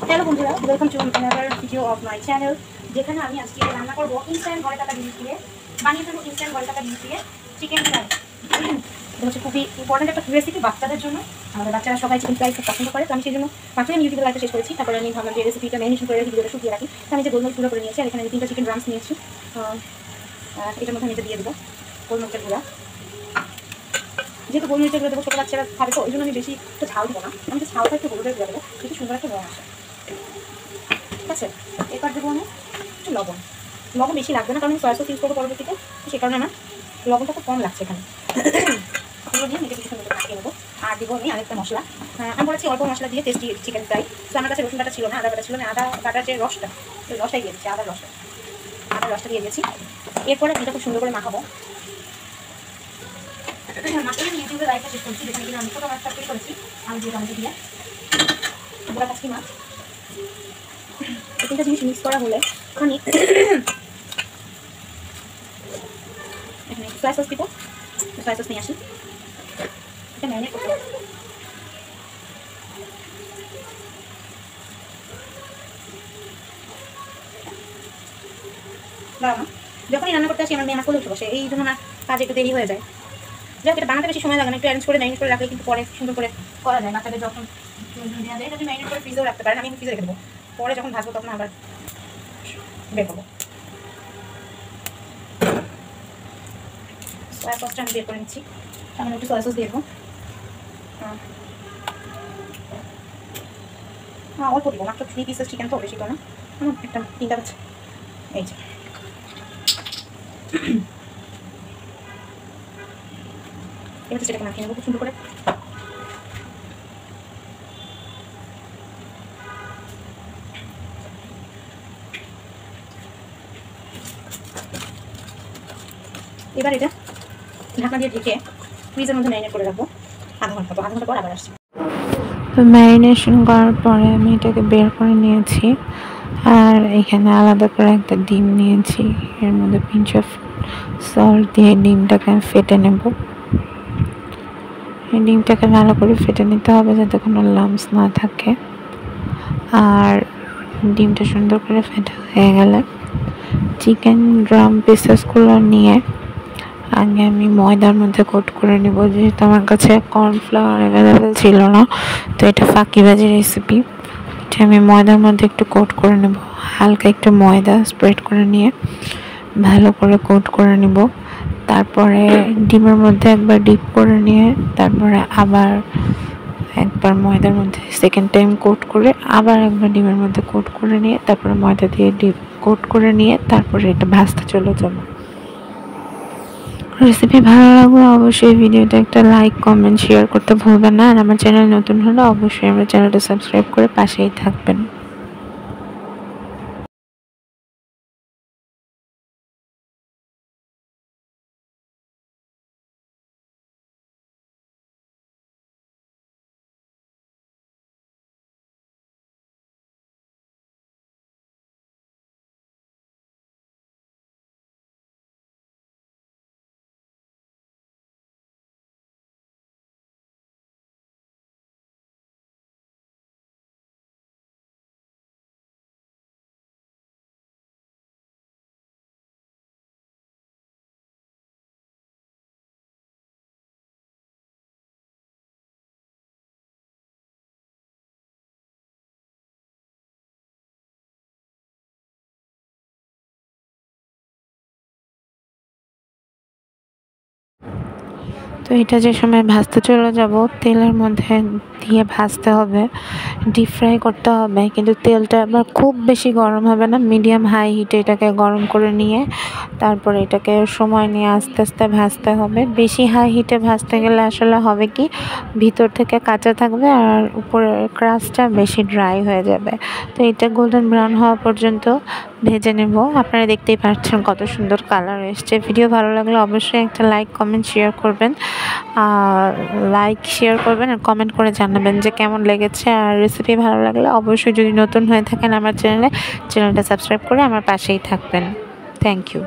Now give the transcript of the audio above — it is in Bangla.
হ্যালো বন্ধুরা, welcome to another video of my channel, যেখানে আমি আজকে রান্না করবো ইনস্ট্যান্ট ঘরে থাকা জিনিস দিয়ে, বানিয়ে ফেলবো ইনস্ট্যান্ট ঘরে থাকা জিনিস দিয়ে চিকেন ফ্রাই। এটা হচ্ছে খুবই ইম্পর্টেন্ট একটা রেসিপি বাচ্চাদের জন্য। আমাদের বাচ্চারা সবাই চিকেন ফ্রাই খুব পছন্দ করে, তো আমি সেই জন্য মাত্রই আমি ইউটিউবে লাইভটা শেষ করেছি। তারপরে আমি ভাবলাম যে রেসিপিটা ম্যারিনেশন করে ভিডিওটা শুকিয়ে রাখি। তো আমি যে গোলমরিচ গুঁড়ো করে নিয়েছি, আর এখানে আমি 3টা চিকেন ড্রামস নিয়েছি। এটার মধ্যে আমি এটা দিয়ে দেবো গোলমরিচের গুঁড়া। যেহেতু গোলমরিচের গুঁড়ো দেবো, ছোটো বাচ্চারা খাবে, তো ওই জন্য আমি বেশি একটু ঝাল দেবো না। আমি যে ঝালটা একটু হলুদের গুঁড়া দেবো, একটু সুন্দর একটা রঙ আসে। ঠিক আছে, এরপর দেবো আমি একটু লবণ। লবণ বেশি লাগবে না, কারণ আমি সয়া সস ইউজ করবো পরবর্তীতে, সে কারণে আমার লবণটা খুব কম লাগছে এখানে। এগুলো দিয়ে আমি কিছু সুন্দর মাখিয়ে নেবো। আর দেবো আমি আরেকটা মশলা। আমি বলেছি অল্প মশলা দিয়ে টেস্টি চিকেন ফ্রাই। তো আমার কাছে রসুন বাটা ছিল না, আদা বাটা ছিল না। আদা বাটার যে রসটা, ওই রসটাই দিয়ে দিচ্ছি, আদার রসটা দিয়ে দিয়েছি। এরপরে এটা খুব সুন্দর করে মাখাবো। মাখিয়ে আমি ইউটিউবে লাইভটা শেষ করছি, যেখানে কিনা আমি ছোটো মাছটা তৈরি করেছি আলু দিয়ে টমেটো দিয়ে, গোলা কাচকি মাছ। এই তিনটা জিনিস মিক্স করা হলে আমি এখানে সয়া সস দিব। সয়া সস নিয়ে আসি, এটা ম্যারিনেট করতে হবে। যখনই রান্না করতে আসি আমার মেয়ে আমার কোলে উঠে বসে, এই জন্য আমার কাজ একটু দেরি হয়ে যায়। যাক, এটা বানাতে বেশি সময় লাগে না, একটু অ্যারেঞ্জ করে ম্যারিনেট করে রাখলে কিন্তু পরে সুন্দর করে করা যায়। বাচ্চাদের যখন দেওয়া যায়, এটা আপনি ম্যারিনেট করে ফ্রিজেও রাখতে পারেন। আমি ফ্রিজে রেখে দেবো, পরে যখন ভাজবো তখন আবার বের করবো। সয়া সসটা আমি বের করে নিচ্ছি, আমি একটু সয়া সস দিয়ে দেবো। অল্প দিব, মাত্র 3 পিসেস চিকেন, তো বেশি তো না, একটা 3টা বাচ্চা। এই যে এবার সেটাকে মাখিয়ে নেবো খুব সুন্দর করে। এবার এটা ঢাকনা দিয়ে ঢেকে ফ্রিজের মধ্যে ম্যারিনেট করে রাখবো আধা ঘন্টা পর আবার আসছি। তো ম্যারিনেশন করার পরে আমি এটাকে বের করে নিয়েছি, আর এখানে আলাদা করে একটা ডিম নিয়েছি। এর মধ্যে পিঞ্চ অফ সল্ট দিয়ে ডিমটাকে আমি ফেটে নেব। এই ডিমটাকে ভালো করে ফেটে নিতে হবে যাতে কোনো লাম্পস না থাকে। আর ডিমটা সুন্দর করে ফেটা হয়ে গেলে চিকেন ড্রাম পিসেসগুলো নিয়ে আগে আমি ময়দার মধ্যে কোট করে নেব। যেহেতু আমার কাছে কর্নফ্লাওয়ার অ্যাভেলেবেল ছিল না, তো এটা ফাঁকিবাজি রেসিপি। এটা আমি ময়দার মধ্যে একটু কোট করে নেব, হালকা একটু ময়দা স্প্রেড করে নিয়ে ভালো করে কোট করে নেব। তারপরে ডিমের মধ্যে একবার ডিপ করে নিয়ে তারপরে আবার একবার ময়দার মধ্যে সেকেন্ড টাইম কোট করে আবার একবার ডিমের মধ্যে কোট করে নিয়ে তারপরে ময়দা দিয়ে ডিপ কোট করে নিয়ে তারপরে এটা ভাজতে চলে যাবো। রেসিপি ভালো লাগলে অবশ্যই ভিডিওটা একটা লাইক কমেন্ট শেয়ার করতে ভুলবেন না। আর আমার চ্যানেল নতুন হলে অবশ্যই আমার চ্যানেলটা সাবস্ক্রাইব করে পাশেই থাকবেন। তো এটা যে সময় ভাজতে চলে যাব, তেলের মধ্যে দিয়ে ভাজতে হবে, ডিপ ফ্রাই করতে হবে। কিন্তু তেলটা আবার খুব বেশি গরম হবে না, মিডিয়াম হাই হিটে এটাকে গরম করে নিয়ে তারপরে এটাকে সময় নিয়ে আস্তে আস্তে ভাজতে হবে। বেশি হাই হিটে ভাজতে গেলে আসলে হবে কি, ভিতর থেকে কাঁচা থাকবে আর উপরের ক্রাস্টটা বেশি ড্রাই হয়ে যাবে। তো এটা গোল্ডেন ব্রাউন হওয়া পর্যন্ত ভেজে নেব। আপনারা দেখতেই পাচ্ছেন কত সুন্দর কালার এসছে। ভিডিও ভালো লাগলে অবশ্যই একটা লাইক কমেন্ট শেয়ার করবেন, আর কমেন্ট করে জানাবেন যে কেমন লেগেছে। আর রেসিপি ভালো লাগলে অবশ্যই, যদি নতুন হয়ে থাকেন আমার চ্যানেলটা সাবস্ক্রাইব করে আমার পাশেই থাকবেন। Thank you.